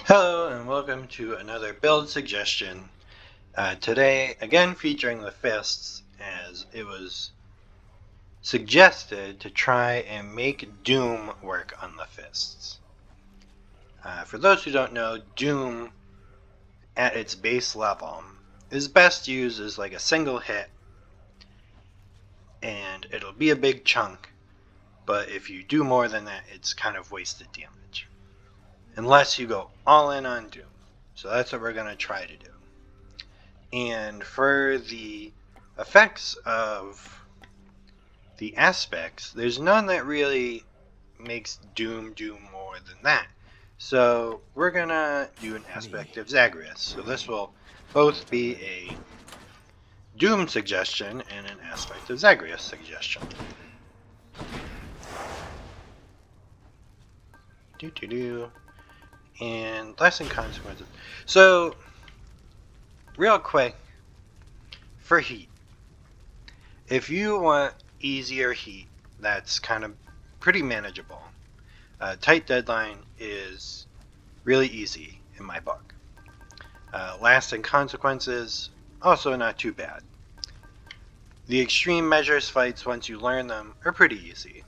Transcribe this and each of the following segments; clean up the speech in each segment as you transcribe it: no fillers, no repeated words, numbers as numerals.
Hello and welcome to another build suggestion. Today, again featuring the fists, as it was suggested to try and make Doom work on the fists. For those who don't know, Doom at its base level is best used as like a single hit, and it'll be a big chunk, but if you do more than that, it's kind of wasted damage. Unless you go all in on Doom. So that's what we're going to try to do. And for the effects of the aspects, there's none that really makes Doom do more than that. So we're gonna do an aspect of Zagreus. So this will both be a Doom suggestion and an aspect of Zagreus suggestion. And lesson consequences. So real quick, for heat, if you want easier heat that's kind of pretty manageable, tight deadline is really easy in my book. Lasting consequences, also not too bad. The extreme measures fights, once you learn them, are pretty easy.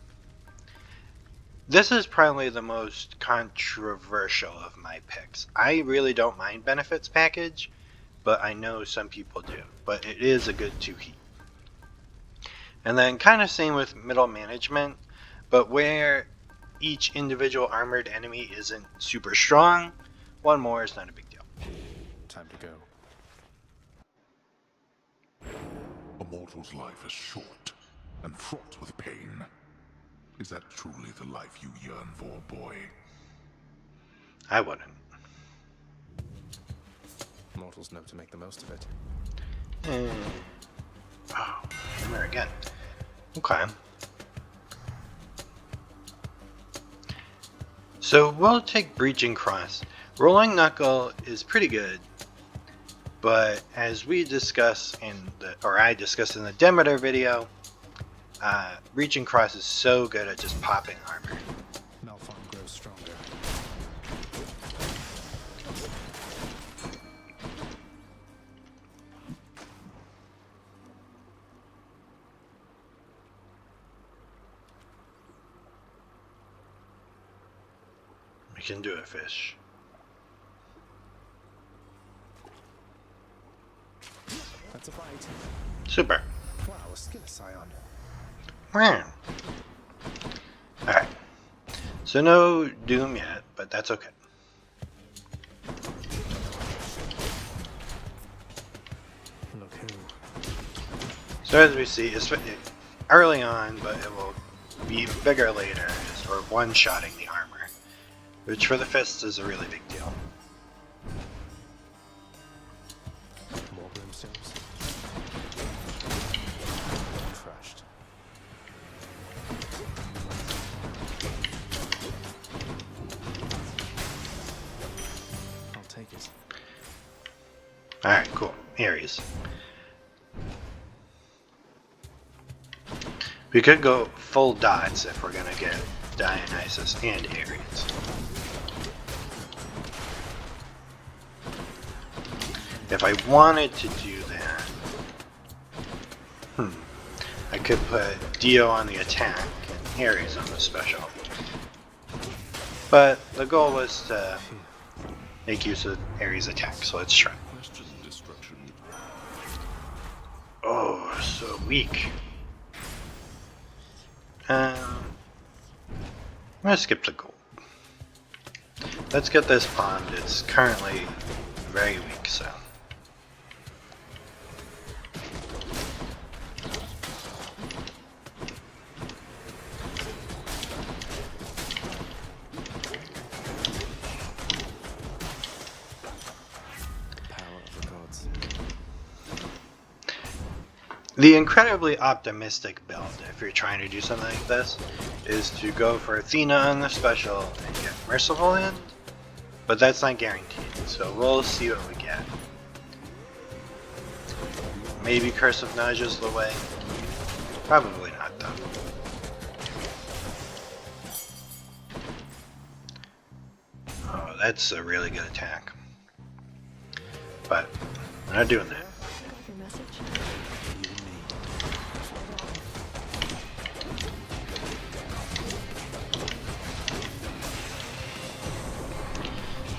This is probably the most controversial of my picks. I really don't mind benefits package, but I know some people do. But it is a good 2 heat. And then kind of same with middle management, but where each individual armored enemy isn't super strong, one more is not a big deal. Time to go. A mortal's life is short and fraught with pain. Is that truly the life you yearn for, boy? I wouldn't. Mortals know to make the most of it. Oh, hammer again. Okay. So we'll take Breaching Cross. Rolling Knuckle is pretty good, but as we discuss I discussed in the Demeter video, Breaching Cross is so good at just popping armor. Malform grows stronger. We can do it, fish. That's a bite. Super. Wow, a skill scion. Alright. So no Doom yet, but that's okay. Look who. So as we see, it's early on, but it will be bigger later, is we're one-shotting the armor, which for the fists is a really big deal. More brimstones. Trashed. I'll take it. Alright, cool. Ares. We could go full dots if we're gonna get Dionysus and Ares. If I wanted to do that, I could put Dio on the attack and Ares on the special. But the goal was to make use of Ares' attack, so let's try. Question destruction. Oh, so weak. I'm gonna skip the gold. Let's get this pond. It's currently very weak, so. Power of the gods. The incredibly optimistic build, if you're trying to do something like this, is to go for Athena on the special and get Merciful End, but that's not guaranteed, so we'll see what we get. Maybe Curse of Nausea the way? Probably not, though. Oh, that's a really good attack. But we're not doing that. Got your message? You and me.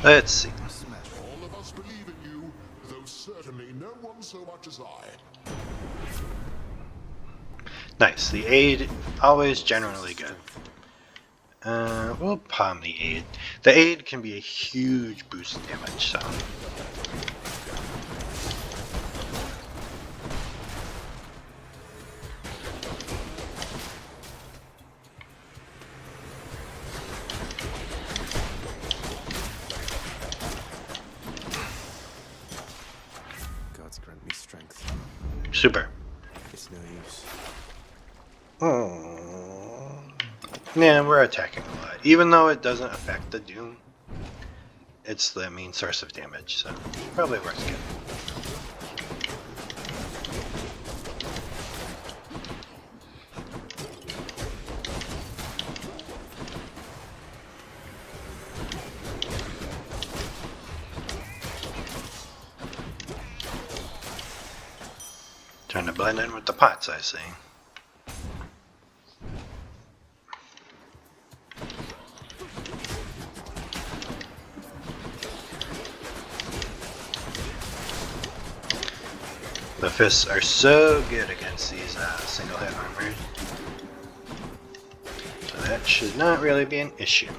Let's see. Smash. All of us believe in you, though certainly no one so much as I. Nice. The aid, always generally good. We'll palm the aid. The aid can be a huge boost in damage, so. Gods grant me strength. Super. It's no use. Oh. Yeah, we're attacking a lot. Even though it doesn't affect the Doom, it's the main source of damage, so probably works good. Trying to blend in with the pots, I see. The fists are so good against these single hit armors. So that should not really be an issue.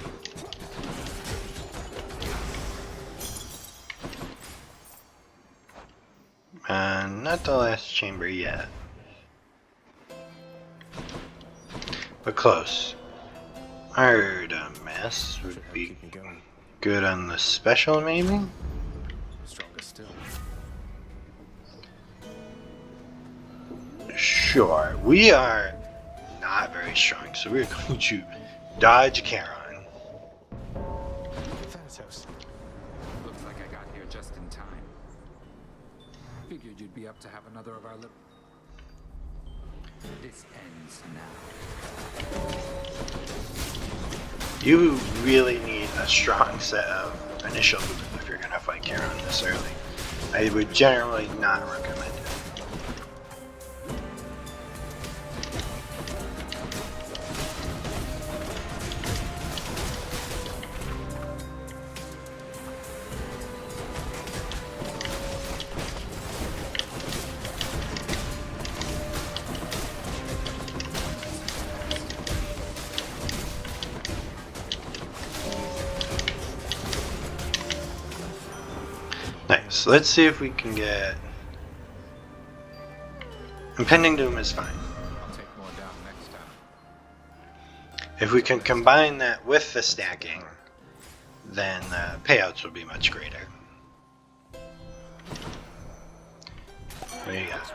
Not the last chamber yet. But close. Artemis would Should help be keep me going. good on the special, maybe? Stronger still. Sure. We are not very strong, so we're going to dodge Charon. Thanatos. Looks like I got here just in time. Figured you'd be up to have another of our This ends now. You really need a strong set of initial movement if you're going to fight Charon this early. I would generally not recommend it. Nice. Let's see if we can get... Impending Doom is fine. I'll take more down next time. If we can combine that with the stacking, then payouts will be much greater. What do you got?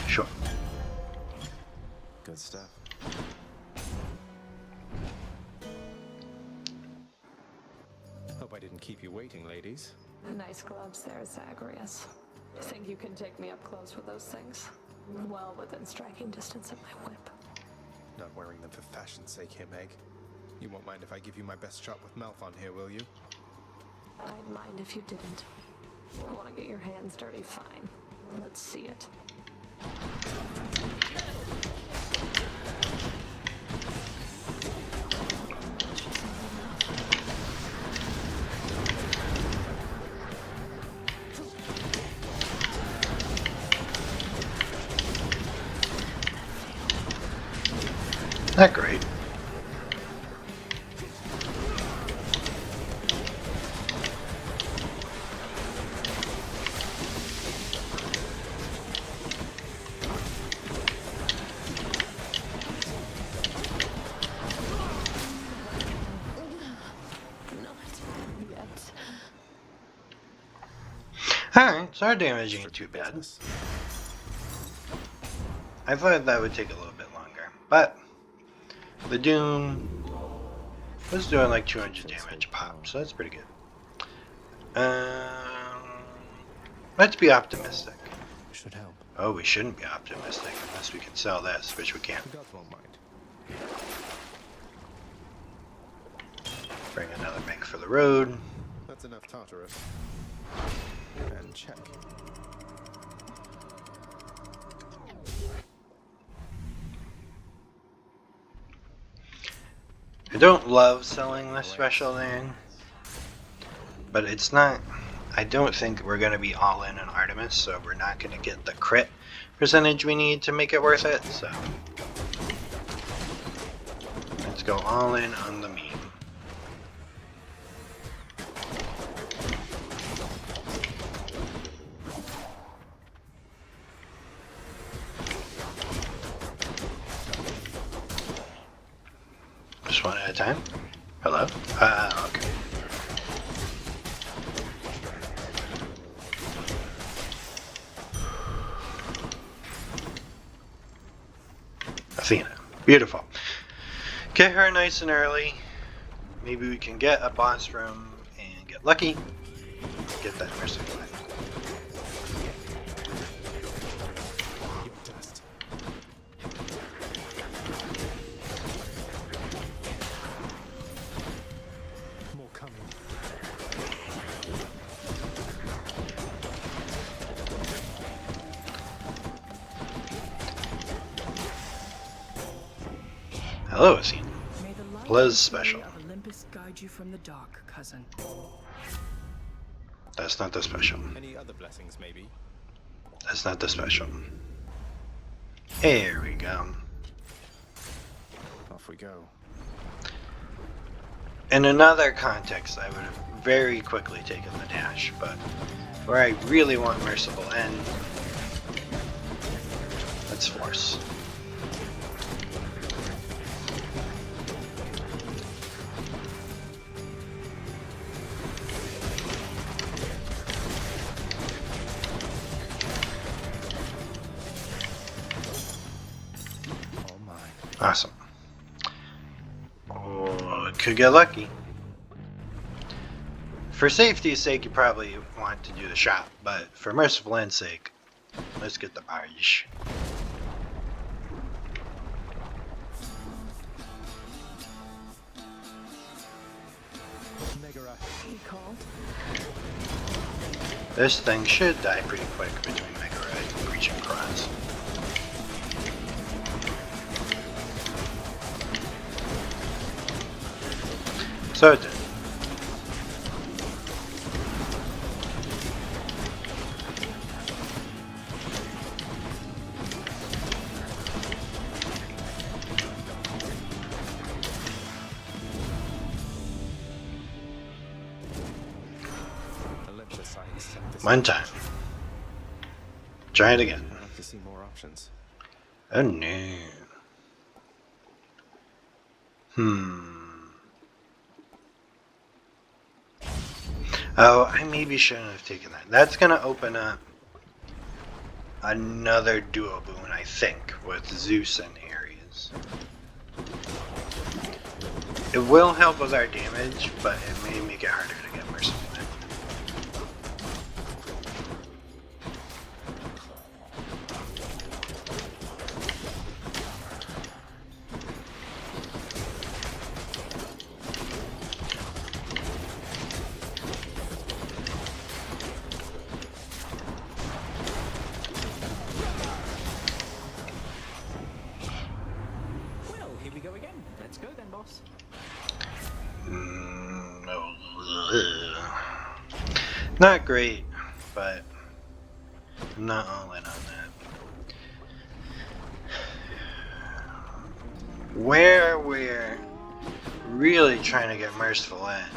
Sure. Good stuff. Hope I didn't keep you waiting, ladies. Nice gloves there, Zagreus. Think you can take me up close with those things? Well within striking distance of my whip. Not wearing them for fashion's sake here, Meg. You won't mind if I give you my best shot with Malphon here, will you? I'd mind if you didn't. Want to get your hands dirty? Fine. Let's see it. Not great. Not yet. Alright, so our damage ain't too bad. Business. I thought that would take a little bit longer, but the Doom was doing like 200 damage pop, so that's pretty good. Let's be optimistic. Should help. Oh, we shouldn't be optimistic unless we can sell this, which we can't. The gods won't mind. the road. That's enough Tartarus. And check. I don't love selling this special thing, but it's not. I don't think we're going to be all in on Artemis, so we're not going to get the crit percentage we need to make it worth it. So let's go all in on the meme. Just one at a time. Hello? Okay. Athena. Beautiful. Get her nice and early. Maybe we can get a boss room and get lucky. Get that Merciful End. Your dust. More coming. Hello, Athena. May the light Liz and special. glory of Olympus guide you from the dark, cousin. That's not the special. Any other blessings, maybe? That's not the special. Here we go. Off we go. In another context, I would have very quickly taken the dash, but where I really want Merciful End, let's force. All mine. Awesome. Oh, could get lucky. For safety's sake, you probably want to do the shop, but for Merciful End's sake, let's get the barge. Megara. He called. This thing should die pretty quick between Mega Ray and Breaching Cross. So it did. Olympus, I accept this. One time. Try it again. I'd like to see more options. Oh no. Oh, I maybe shouldn't have taken that. That's gonna open up another duo boon, I think, with Zeus and Ares. It will help with our damage, but it may make it harder to get Merciful End. Well, here we go again. Let's go then, boss. Not great, but I'm not all in on that. Where we're really trying to get Merciful End,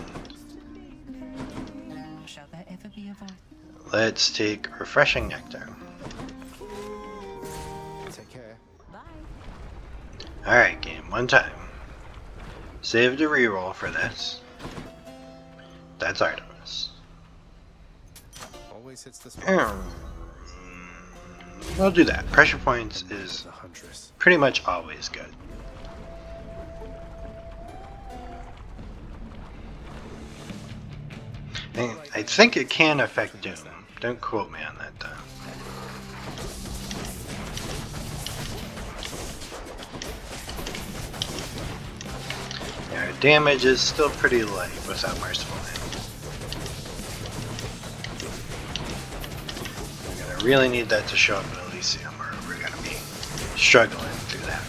Shall there ever be a void? let's take Refreshing Nectar. Take care. Alright, game, one time. Save the reroll for this. That's Artemis. Always hits the spot. We'll do that. Pressure points is The Huntress. pretty much always good. I think it can affect Doom. Don't quote me on that though. Our damage is still pretty light without Merciful End. We're gonna really need that to show up in Elysium, or we're gonna be struggling through that.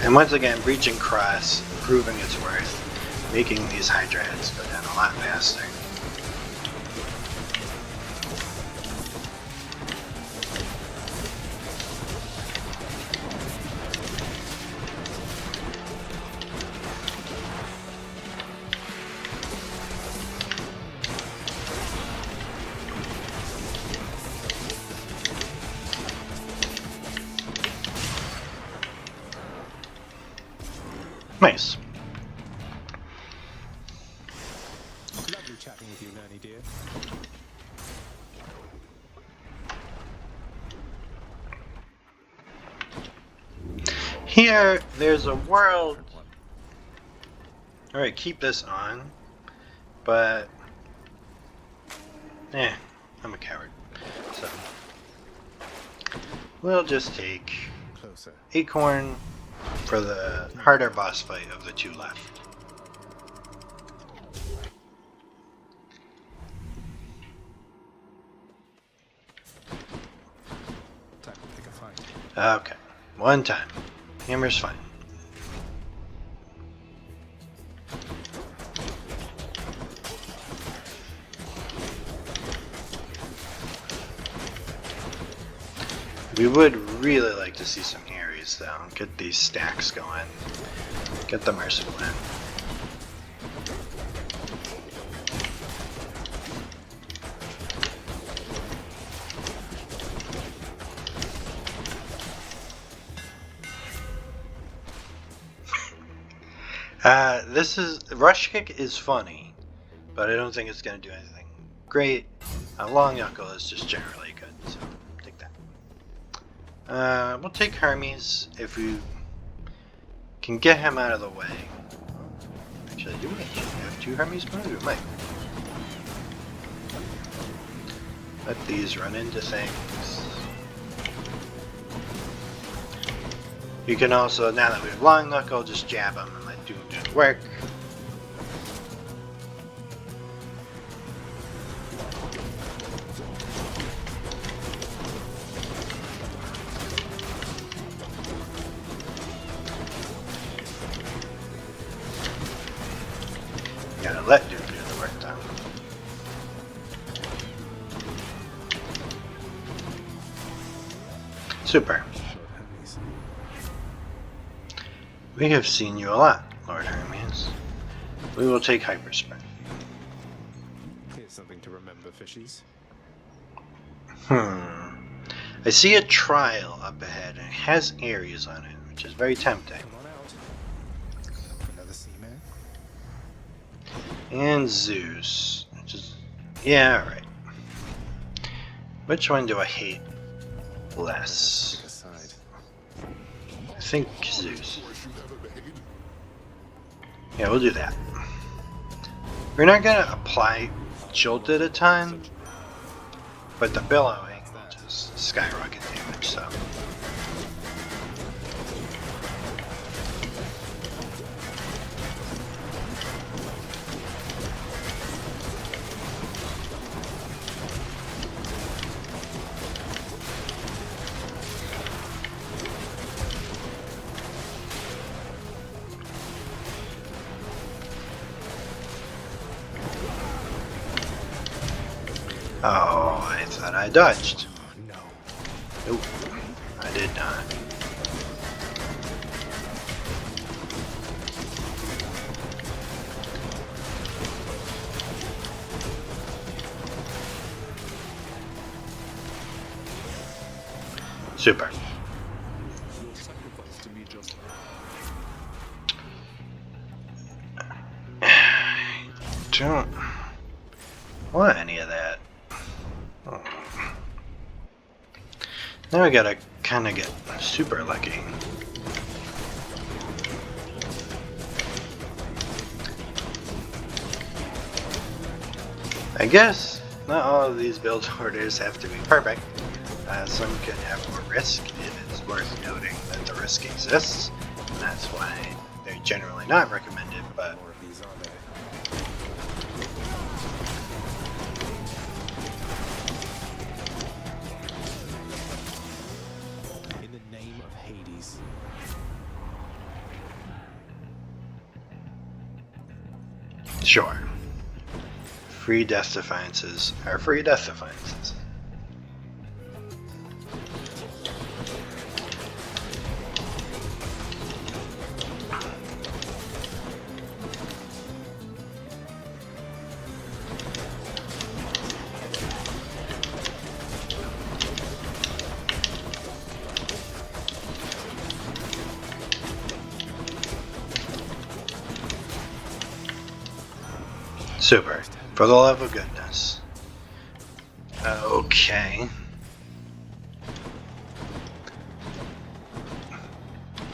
And once again, breaching cross, proving its worth, making these Hydrads go down a lot faster. Nice. Lovely chatting with you, Nanny dear. Here, there's a world. Alright, keep this on. But, I'm a coward. So, we'll just take Closer. Acorn for the harder boss fight of the two left. Time to pick a fight. Okay, one time. Hammer's fine. We would really like to see some Ares though. Get these stacks going. Get the Merciful End. Rush Kick is funny, but I don't think it's gonna do anything great. Long Knuckle is just generally good, so take that. We'll take Hermes if we can get him out of the way. Actually, do we have two Hermes moves? We might. Let these run into things. You can also, now that we have Long Knuckle, just jab him and let Doom do the work. Gotta let Doom do the work though. Super. We have seen you a lot, Lord Hermes. We will take Hypersprint. Here's something to remember, fishies. I see a trial up ahead and it has Ares on it, which is very tempting. Come on out. Another seaman? And Zeus, which is, yeah, alright. Which one do I hate less? Pick a side. I think Zeus. Yeah, we'll do that. We're not gonna apply Jolted a ton, but the billowing will just skyrocket damage, so. Oh, I thought I dodged. No. Nope, I did not. Super. don't want any of that. Oh. Now I gotta kind of get super lucky. I guess not all of these build orders have to be perfect. Some could have more risk. It is worth noting that the risk exists, and that's why they're generally not recommended, but More of these, are there? In the name of Hades. sure. Free death defiances are free death defiances. Super. For the love of goodness. Okay.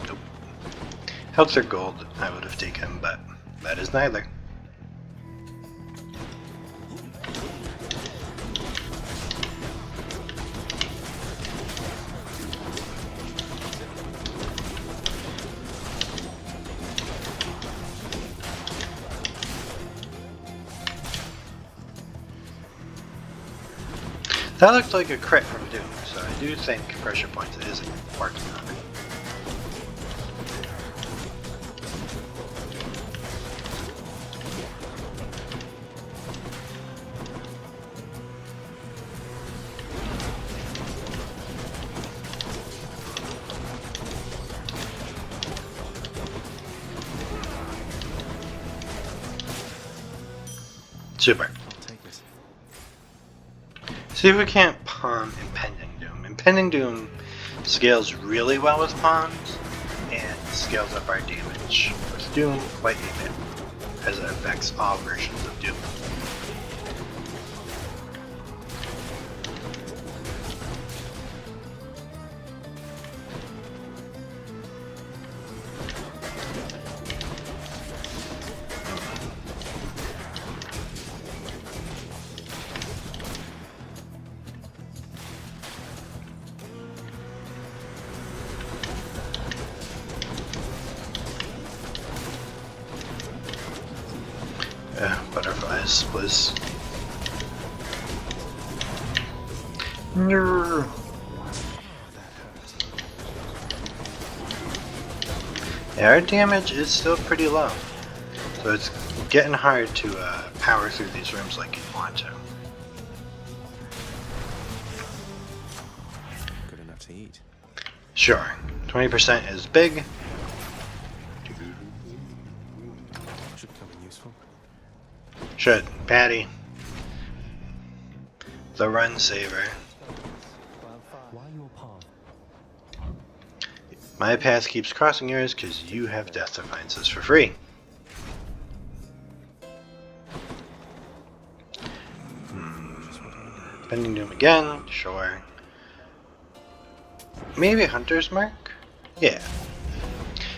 Nope. Health or gold I would have taken, but that is neither. That looked like a crit from Doom, so I do think pressure points is working on it. Super. See if we can't palm Impending Doom. Impending Doom scales really well with palms and scales up our damage with Doom quite a bit, as it affects all versions of Doom. Butterflies, please. No. Yeah, our damage is still pretty low, so it's getting hard to power through these rooms like you want to. Good enough to eat. Sure, 20% is big. Should come in useful. Should. Patty. The run saver. Why your path? My path keeps crossing yours because you have death defiances for free. Pending Doom again, sure. Maybe Hunter's Mark? Yeah.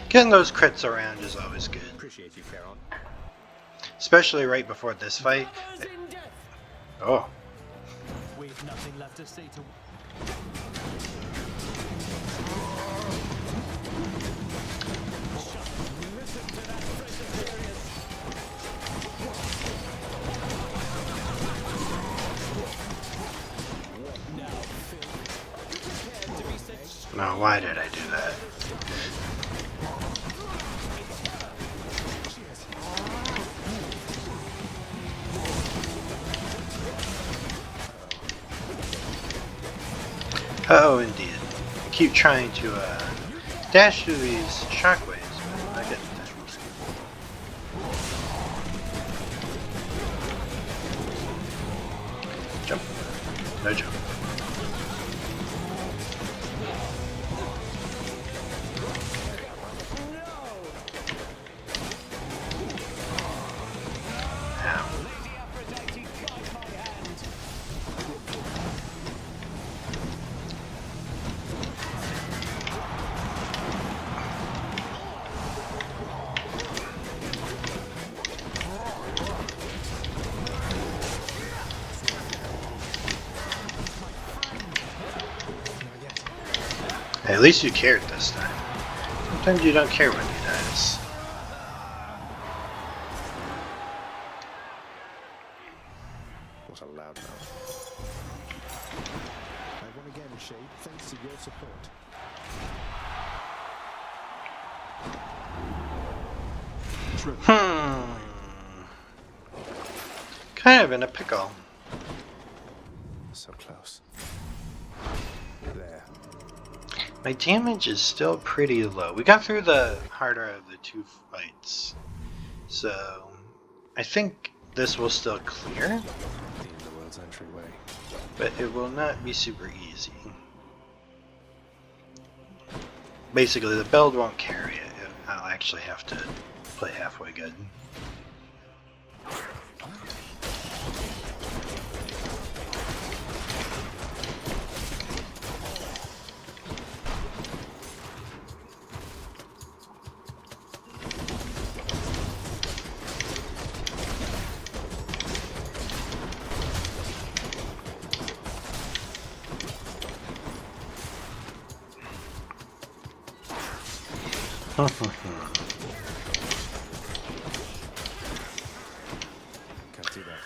Getting those crits around is always good. Appreciate you, Charon. Especially right before this fight. Oh. We've nothing left to see to. No, why did I do that? Oh, indeed. I keep trying to dash through these shockwaves, but I get that. Jump. No jump. Ow. At least you cared this time. Sometimes you don't care when he dies. What a loud mouth. I won again, Shade, thanks to your support. Kind of in a pickle. So close. There. My damage is still pretty low. We got through the harder of the two fights. So, I think this will still clear, The Underworld's entryway. but it will not be super easy. Basically, the build won't carry it. I'll actually have to play halfway good. Can't do that.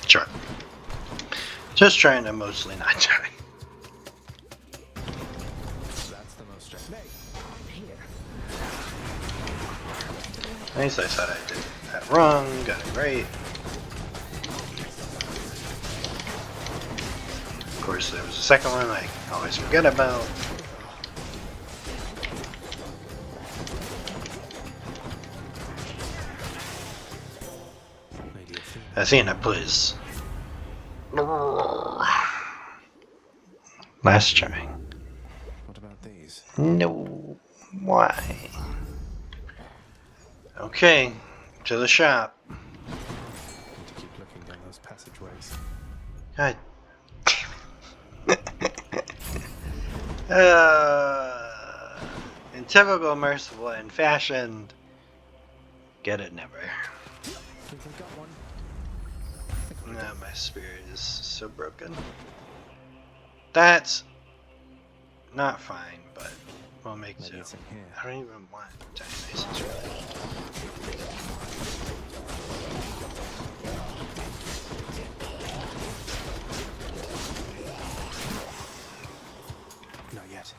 Sure. Just trying to mostly not die. That's the most strength. Nice, I thought I did that wrong, got it right. Of course, there was a second one I always forget about. Lady Athena. Athena, please. Last try. What about these? No. Why? Okay, to the shop. Need to keep looking down those passageways. God damn it. In typical Merciful End fashion, get it never. Think we got one? No, my spirit is so broken. That's not fine, but we'll make Maybe do. it's in here. I don't even want Dionysus really. Not yet.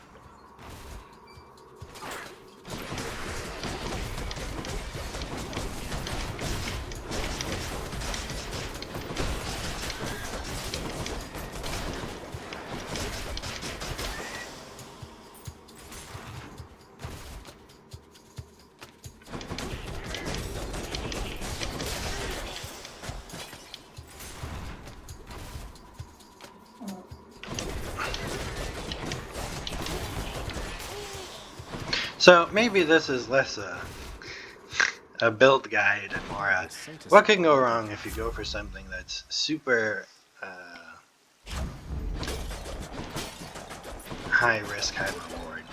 So maybe this is less a build guide and more a what can go wrong if you go for something that's super high risk, high reward.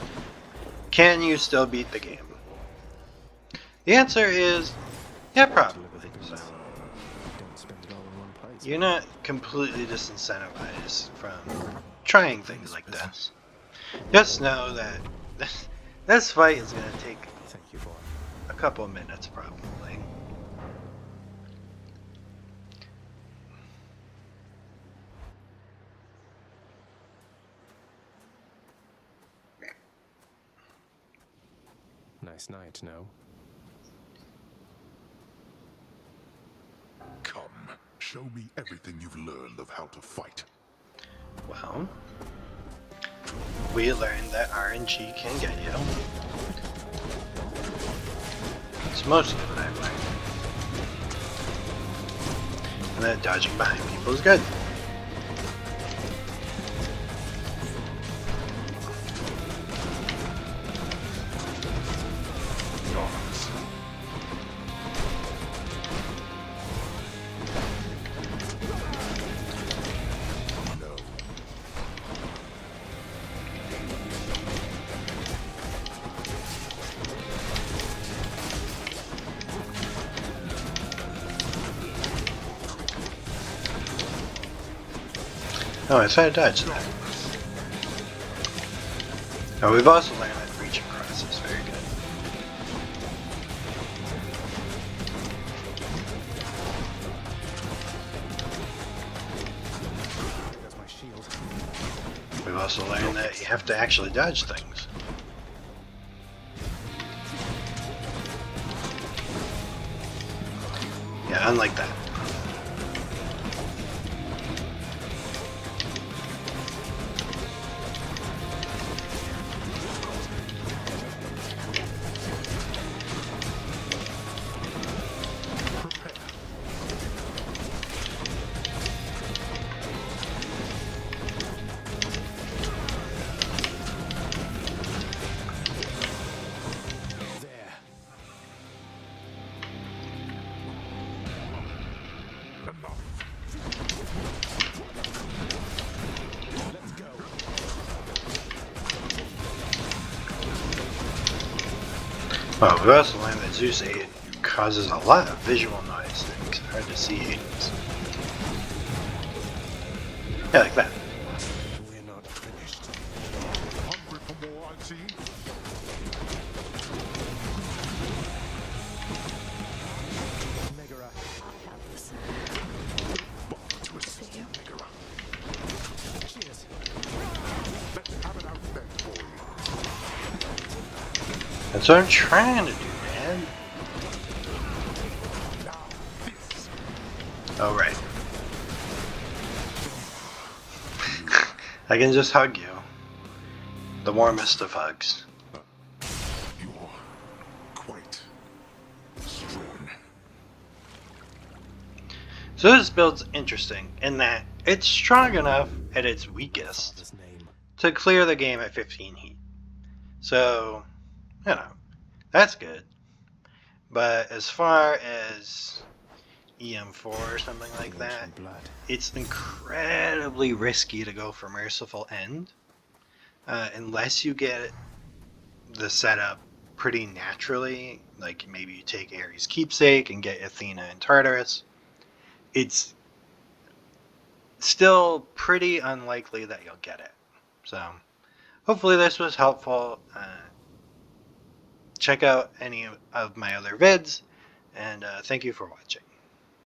Can you still beat the game? The answer is yeah, probably. So Don't spend it all in one place. you're not completely disincentivized from trying things like this. Just know that this fight is going to take Thank you, boy. a couple of minutes probably. Nice night, no? Come, show me everything you've learned of how to fight. Well, we learned that RNG can get you. It's mostly what I've learned. And that dodging behind people is good. No. Oh, I thought I dodged that. Oh, we've also learned that reach across is very good. There's my shield. We've also learned that you have to actually dodge things. Yeah, unlike that. There. Let's go. Well, we also learned that Zeus 8 causes a lot of visual noise. It's hard to see aliens. Yeah, like that. We're not finished. Hungry for more, I see. Megara. I have this. Twist, See you. Megara. Cheers. Let's have it out then, boy. That's what I'm trying to do, man. Now, this. Oh, right. I can just hug you. The warmest of hugs. You're quite strong. So this build's interesting in that it's strong enough at its weakest Father's name. to clear the game at 15 heat. So, you know, that's good. But as far as EM4 or something like The that, ancient blood. it's incredibly risky to go for Merciful End. Unless you get the setup pretty naturally, like maybe you take Ares' Keepsake and get Athena and Tartarus, it's still pretty unlikely that you'll get it. So, hopefully this was helpful. Check out any of my other vids, and thank you for watching.